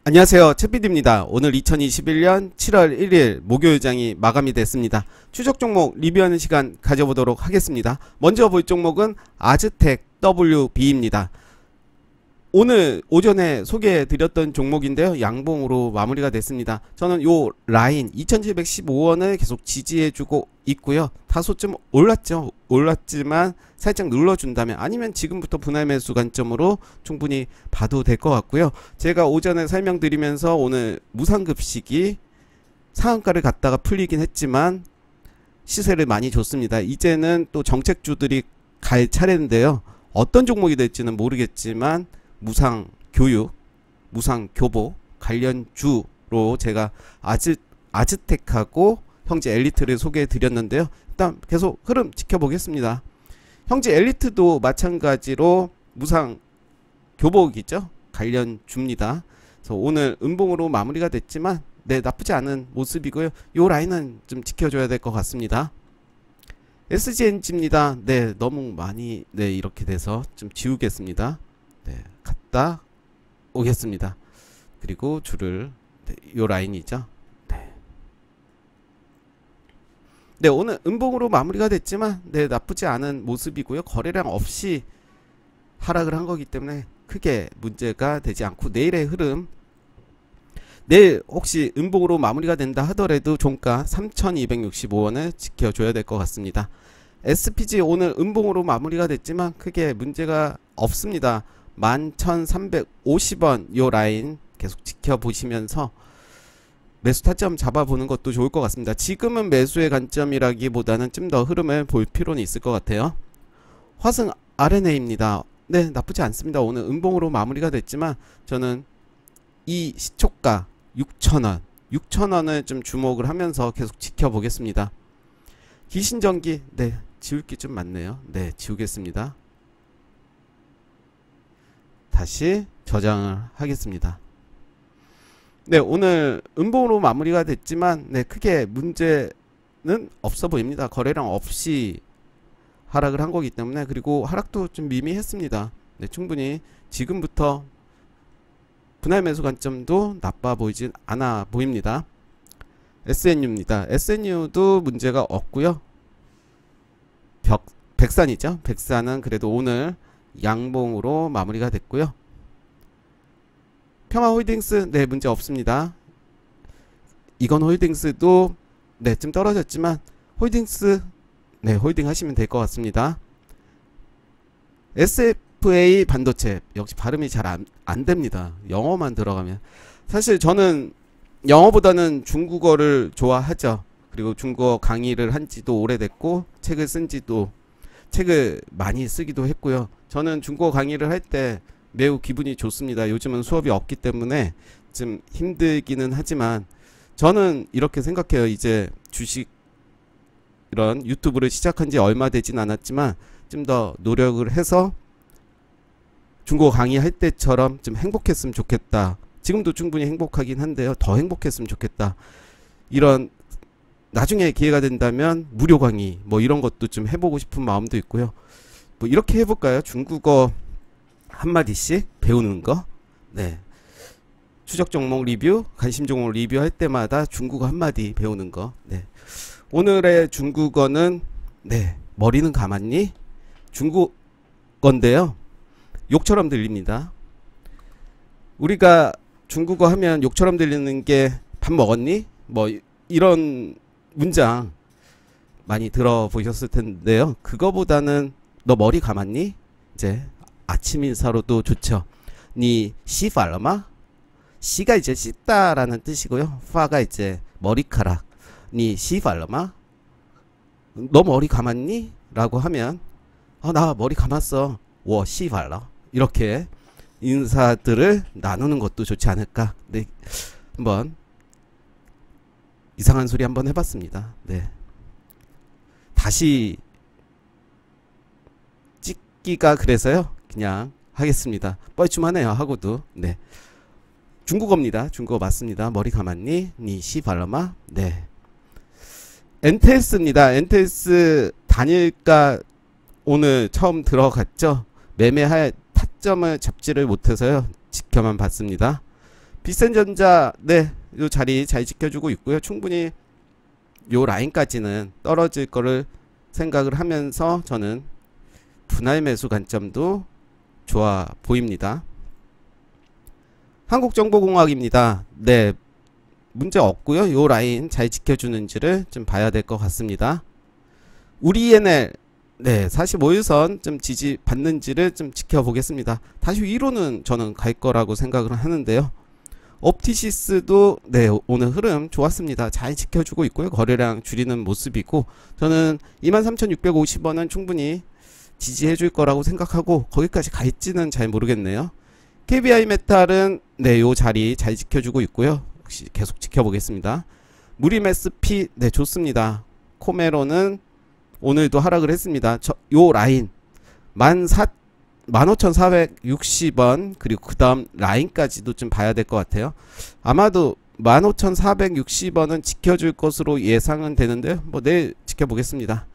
안녕하세요, 채피디입니다. 오늘 2021년 7월 1일 목요일장이 마감이 됐습니다. 추적 종목 리뷰하는 시간 가져보도록 하겠습니다. 먼저 볼 종목은 아즈텍 WB입니다. 오늘 오전에 소개해드렸던 종목인데요, 양봉으로 마무리가 됐습니다. 저는 요 라인 2715원을 계속 지지해주고 있고요. 다소 좀 올랐죠. 올랐지만 살짝 눌러준다면, 아니면 지금부터 분할 매수 관점으로 충분히 봐도 될 것 같고요. 제가 오전에 설명드리면서 오늘 무상급식이 상한가를 갔다가 풀리긴 했지만 시세를 많이 줬습니다. 이제는 또 정책주들이 갈 차례인데요, 어떤 종목이 될지는 모르겠지만 무상 교육, 무상 교보 관련주로 제가 아즈텍하고 형제 엘리트를 소개해 드렸는데요. 일단 계속 흐름 지켜보겠습니다. 형제 엘리트도 마찬가지로 무상 교복이죠, 관련주입니다. 그래서 오늘 음봉으로 마무리가 됐지만 나쁘지 않은 모습이고요. 요 라인은 좀 지켜줘야 될 것 같습니다. SGNG입니다. 너무 많이 이렇게 돼서 좀 지우겠습니다. 갔다 오겠습니다. 그리고 줄을 요 라인이죠. 오늘 음봉으로 마무리가 됐지만 나쁘지 않은 모습이고요. 거래량 없이 하락을 한 거기 때문에 크게 문제가 되지 않고, 내일의 흐름, 내일 혹시 음봉으로 마무리가 된다 하더라도 종가 3265원을 지켜줘야 될 것 같습니다. SPG 오늘 음봉으로 마무리가 됐지만 크게 문제가 없습니다. 11,350원 요 라인 계속 지켜보시면서 매수 타점 잡아보는 것도 좋을 것 같습니다. 지금은 매수의 관점이라기보다는 좀 더 흐름을 볼 필요는 있을 것 같아요. 화승 RNA입니다. 나쁘지 않습니다. 오늘 음봉으로 마무리가 됐지만 저는 이 시초가 6,000원, 6,000원을 좀 주목을 하면서 계속 지켜보겠습니다. 기신전기, 지울 게 좀 많네요. 지우겠습니다. 다시 저장을 하겠습니다. 오늘 음봉으로 마무리가 됐지만 크게 문제는 없어 보입니다. 거래량 없이 하락을 한 거기 때문에, 그리고 하락도 좀 미미했습니다. 충분히 지금부터 분할 매수 관점도 나빠 보이진 않아 보입니다. SNU입니다. SNU도 문제가 없고요. 백산이죠. 백산은 그래도 오늘 양봉으로 마무리가 됐고요. 평화홀딩스 문제 없습니다. 이건홀딩스도 좀 떨어졌지만 홀딩스 홀딩 하시면 될 것 같습니다. SFA 반도체 역시 발음이 잘 안 됩니다. 영어만 들어가면. 사실 저는 영어보다는 중국어를 좋아하죠. 그리고 중국어 강의를 한 지도 오래됐고, 책을 쓴 지도, 책을 많이 쓰기도 했고요. 저는 중국어 강의를 할 때 매우 기분이 좋습니다. 요즘은 수업이 없기 때문에 좀 힘들기는 하지만 저는 이렇게 생각해요. 이제 주식 이런 유튜브를 시작한 지 얼마 되진 않았지만 좀 더 노력을 해서 중국어 강의할 때처럼 좀 행복했으면 좋겠다. 지금도 충분히 행복하긴 한데요, 더 행복했으면 좋겠다. 이런 나중에 기회가 된다면 무료 강의 이런 것도 좀 해보고 싶은 마음도 있고요. 이렇게 해볼까요? 중국어 한마디씩 배우는 거. 추적 종목 리뷰, 관심 종목 리뷰 할 때마다 중국어 한마디 배우는 거. 오늘의 중국어는 머리는 감았니? 중국어인데요, 욕처럼 들립니다. 우리가 중국어 하면 욕처럼 들리는 게 밥 먹었니? 이런 문장 많이 들어보셨을 텐데요, 그거보다는 너 머리 감았니? 이제 아침 인사로도 좋죠. 니 시팔러마? 시가 이제 씻다라는 뜻이고요, 파가 이제 머리카락. 니 시팔러마? 너 머리 감았니? 라고 하면 나 머리 감았어. 워 시팔러. 이렇게 인사들을 나누는 것도 좋지 않을까. 한번 이상한 소리 한번 해봤습니다. 다시 찍기가 그래서요, 그냥 하겠습니다. 뻘쭘하네요, 하고도. 중국어입니다. 중국어 맞습니다. 머리 감았니? 니 시발라마? 엔텔스입니다. 엔텔스 단일가 오늘 처음 들어갔죠. 매매할 타점을 잡지를 못해서요, 지켜만 봤습니다. 비센전자 네, 요 자리 잘 지켜주고 있고요. 충분히 요 라인까지는 떨어질 거를 생각을 하면서 저는 분할 매수 관점도 좋아 보입니다. 한국정보공학입니다. 네, 문제 없고요. 요 라인 잘 지켜주는지를 좀 봐야 될 것 같습니다. 우리 ENL 네, 45일선 좀 지지 받는지를 좀 지켜보겠습니다. 다시 위로는 저는 갈 거라고 생각을 하는데요. 옵티시스도 네, 오늘 흐름 좋았습니다. 잘 지켜주고 있고요. 거래량 줄이는 모습이고, 저는 23,650원은 충분히 지지해 줄 거라고 생각하고, 거기까지 갈지는 잘 모르겠네요. KBI 메탈은 네, 요 자리 잘 지켜주고 있고요. 역시 계속 지켜보겠습니다. 무림 SP 네, 좋습니다. 코메로는 오늘도 하락을 했습니다. 요 라인 15,460원, 그리고 그 다음 라인까지도 좀 봐야 될 것 같아요. 아마도 15,460원은 지켜줄 것으로 예상은 되는데요. 뭐 내일 지켜보겠습니다.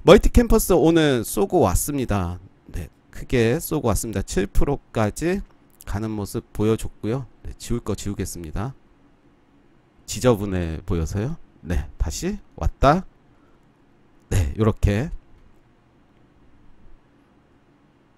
멀티캠퍼스 오늘 쏘고 왔습니다. 네, 크게 쏘고 왔습니다. 7%까지 가는 모습 보여줬고요. 네, 지울 거 지우겠습니다. 지저분해 보여서요. 네, 다시 왔다. 네, 요렇게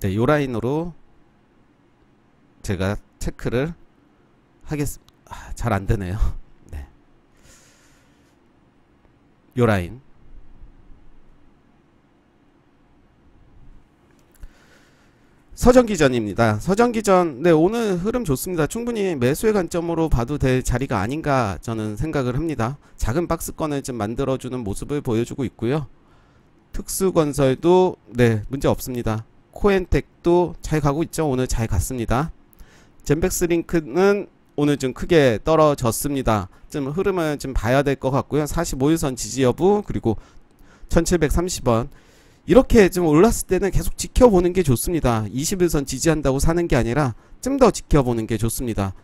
네, 요 라인으로 제가 체크를 하겠습니다. 잘 안되네요. 네, 요 라인 서정기전입니다. 서정기전 네, 오늘 흐름 좋습니다. 충분히 매수의 관점으로 봐도 될 자리가 아닌가 저는 생각을 합니다. 작은 박스권을 좀 만들어주는 모습을 보여주고 있고요. 특수건설도 네, 문제 없습니다. 코엔텍도 잘 가고 있죠. 오늘 잘 갔습니다. 젠백스링크는 오늘 좀 크게 떨어졌습니다. 좀 흐름을 좀 봐야 될 것 같고요. 45일선 지지 여부, 그리고 1730원 이렇게 좀 올랐을 때는 계속 지켜보는 게 좋습니다. 21선 지지한다고 사는 게 아니라 좀 더 지켜보는 게 좋습니다.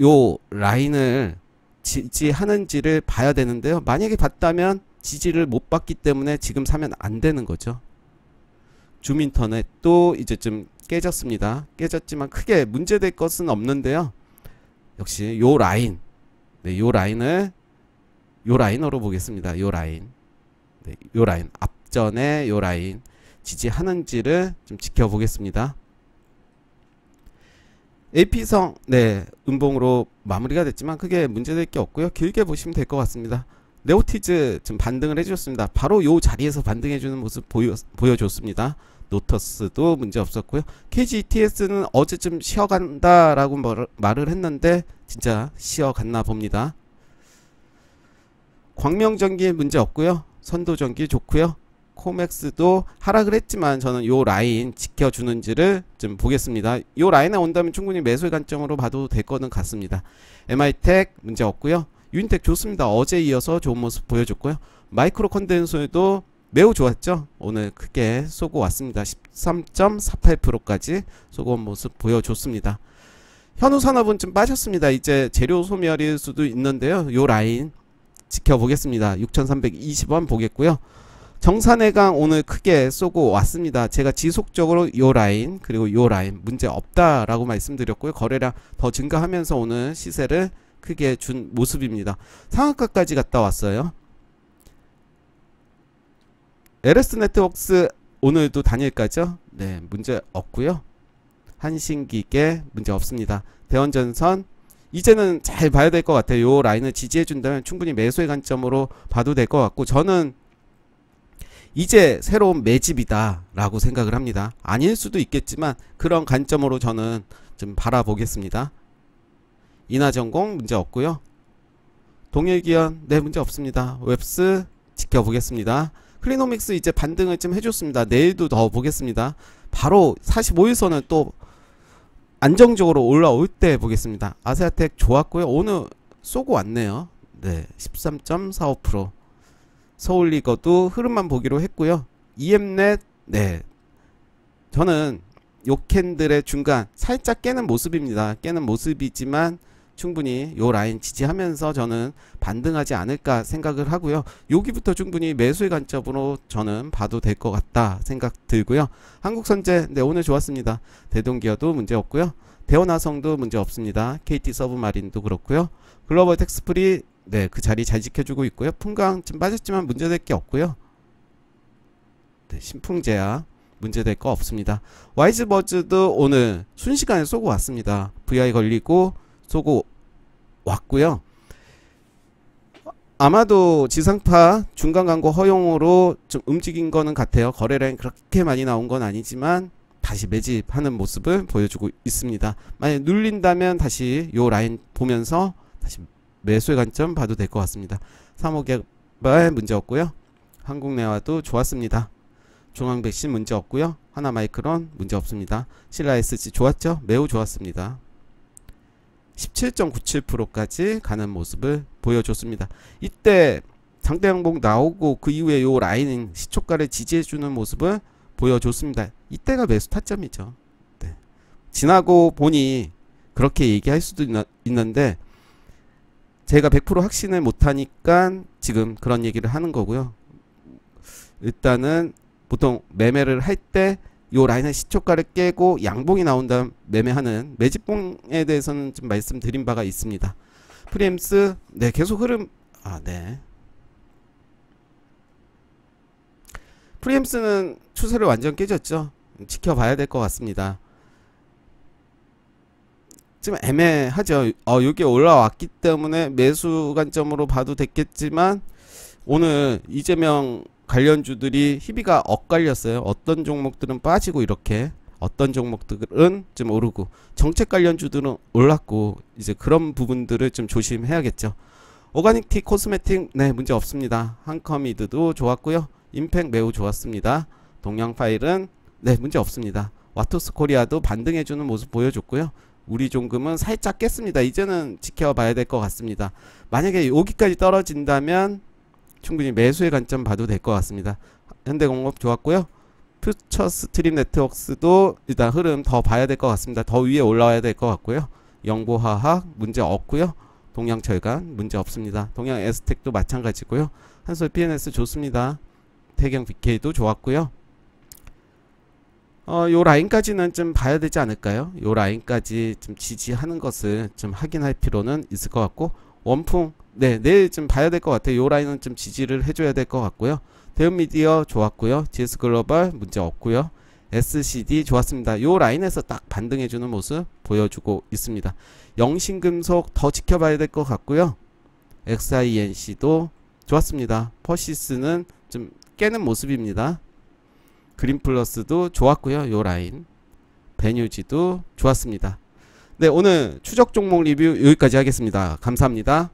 요 라인을 지지하는지를 봐야 되는데요. 만약에 봤다면 지지를 못 받기 때문에 지금 사면 안 되는 거죠. 줌인터넷도 이제 좀 깨졌습니다. 깨졌지만 크게 문제될 것은 없는데요. 역시 요 라인, 네, 요 라인을 요 라인으로 보겠습니다. 요 라인, 네, 요 라인 앞전에 요 라인 지지하는지를 좀 지켜보겠습니다. AP성 네, 음봉으로 마무리가 됐지만 크게 문제될 게 없고요. 길게 보시면 될 것 같습니다. 네오티즈 좀 반등을 해주셨습니다. 바로 요 자리에서 반등해주는 모습 보여줬습니다. 노터스도 문제 없었고요. KGETS는 어제 좀 쉬어간다라고 말을 했는데 진짜 쉬어갔나 봅니다. 광명전기 문제 없고요. 선도전기 좋고요. 코맥스도 하락을 했지만 저는 요 라인 지켜주는지를 좀 보겠습니다. 요 라인에 온다면 충분히 매수의 관점으로 봐도 될 거는 같습니다. MI텍 문제 없고요. 유인텍 좋습니다. 어제 이어서 좋은 모습 보여줬고요. 마이크로 컨덴서도 매우 좋았죠. 오늘 크게 쏘고 왔습니다. 13.48%까지 쏘고 온 모습 보여줬습니다. 현우산업은 좀 빠졌습니다. 이제 재료 소멸일 수도 있는데요. 요 라인 지켜보겠습니다. 6,320원 보겠고요. 정산해강 오늘 크게 쏘고 왔습니다. 제가 지속적으로 요 라인 그리고 요 라인 문제 없다라고 말씀드렸고요. 거래량 더 증가하면서 오늘 시세를 크게 준 모습입니다. 상한가까지 갔다 왔어요. LS 네트워크스 오늘도 단일가죠. 네, 문제 없고요. 한신기계 문제 없습니다. 대원전선 이제는 잘 봐야 될 것 같아요. 요 라인을 지지해 준다면 충분히 매수의 관점으로 봐도 될 것 같고, 저는 이제 새로운 매집이다 라고 생각을 합니다. 아닐 수도 있겠지만 그런 관점으로 저는 좀 바라보겠습니다. 인하전공 문제 없고요. 동일기현 네, 문제 없습니다. 웹스 지켜보겠습니다. 클리노믹스 이제 반등을 좀 해줬습니다. 내일도 더 보겠습니다. 바로 45일선은 또 안정적으로 올라올 때 보겠습니다. 아세아텍 좋았고요. 오늘 쏘고 왔네요. 네, 13.45%. 서울리거도 흐름만 보기로 했고요. EM넷 네, 저는 요 캔들의 중간 살짝 깨는 모습입니다. 깨는 모습이지만 충분히 요 라인 지지하면서 저는 반등하지 않을까 생각을 하고요. 여기부터 충분히 매수의 관점으로 저는 봐도 될 것 같다 생각 들고요. 한국선제 네, 오늘 좋았습니다. 대동기어도 문제 없고요. 대원화성도 문제 없습니다. KT 서브마린도 그렇고요. 글로벌 텍스프리 네, 그 자리 잘 지켜주고 있고요. 풍강 좀 빠졌지만 문제될 게 없고요. 네, 신풍제약 문제될 거 없습니다. 와이즈버즈도 오늘 순시간에 쏘고 왔습니다. VI 걸리고 쏘고 왔고요. 아마도 지상파 중간 광고 허용으로 좀 움직인 거는 같아요. 거래량이 그렇게 많이 나온 건 아니지만 다시 매집하는 모습을 보여주고 있습니다. 만약 눌린다면 다시 요 라인 보면서 다시 매수의 관점 봐도 될 것 같습니다. 3호개발 문제 없고요. 한국내화도 좋았습니다. 중앙백신 문제 없고요. 하나마이크론 문제 없습니다. 신라SG 좋았죠? 매우 좋았습니다. 17.97%까지 가는 모습을 보여줬습니다. 이때 장대 양봉 나오고 그 이후에 요 라인 시초가를 지지해주는 모습을 보여줬습니다. 이때가 매수 타점이죠. 네. 지나고 보니 그렇게 얘기할 수도 있는데 제가 100% 확신을 못하니까 지금 그런 얘기를 하는 거고요. 일단은 보통 매매를 할 때 요 라인의 시초가를 깨고 양봉이 나온 다음 매매하는 매집봉에 대해서는 좀 말씀드린 바가 있습니다. 프리엠스 네 계속 흐름 네 프리엠스는 추세를 완전 깨졌죠. 지켜봐야 될 것 같습니다. 좀 애매하죠. 여기 올라왔기 때문에 매수 관점으로 봐도 됐겠지만 오늘 이재명 관련주들이 희비가 엇갈렸어요. 어떤 종목들은 빠지고 이렇게 어떤 종목들은 좀 오르고 정책 관련주들은 올랐고 이제 그런 부분들을 좀 조심해야겠죠. 오가닉티 코스메틱 네 문제 없습니다. 한커미드도 좋았고요. 임팩 매우 좋았습니다. 동양파일은 네 문제 없습니다. 와토스 코리아도 반등해주는 모습 보여줬고요. 우리 종금은 살짝 깼습니다. 이제는 지켜봐야 될 것 같습니다. 만약에 여기까지 떨어진다면 충분히 매수의 관점 봐도 될 것 같습니다. 현대공업 좋았고요. 퓨처스트림 네트워크스도 일단 흐름 더 봐야 될 것 같습니다. 더 위에 올라와야 될 것 같고요. 영보화학 문제 없고요. 동양철강 문제 없습니다. 동양에스텍도 마찬가지고요. 한솔 PNS 좋습니다. 태경 BK도 좋았고요. 요 라인까지는 좀 봐야 되지 않을까요? 요 라인까지 좀 지지하는 것을 좀 확인할 필요는 있을 것 같고 원풍 네 내일 좀 봐야 될 것 같아요. 요 라인은 좀 지지를 해줘야 될 것 같고요. 대은미디어 좋았고요. GS글로벌 문제 없고요. SCD 좋았습니다. 요 라인에서 딱 반등해주는 모습 보여주고 있습니다. 영신금속 더 지켜봐야 될 것 같고요. XINC도 좋았습니다. 퍼시스는 좀 깨는 모습입니다. 그린플러스도 좋았고요. 요 라인 베뉴지도 좋았습니다. 네 오늘 추적 종목 리뷰 여기까지 하겠습니다. 감사합니다.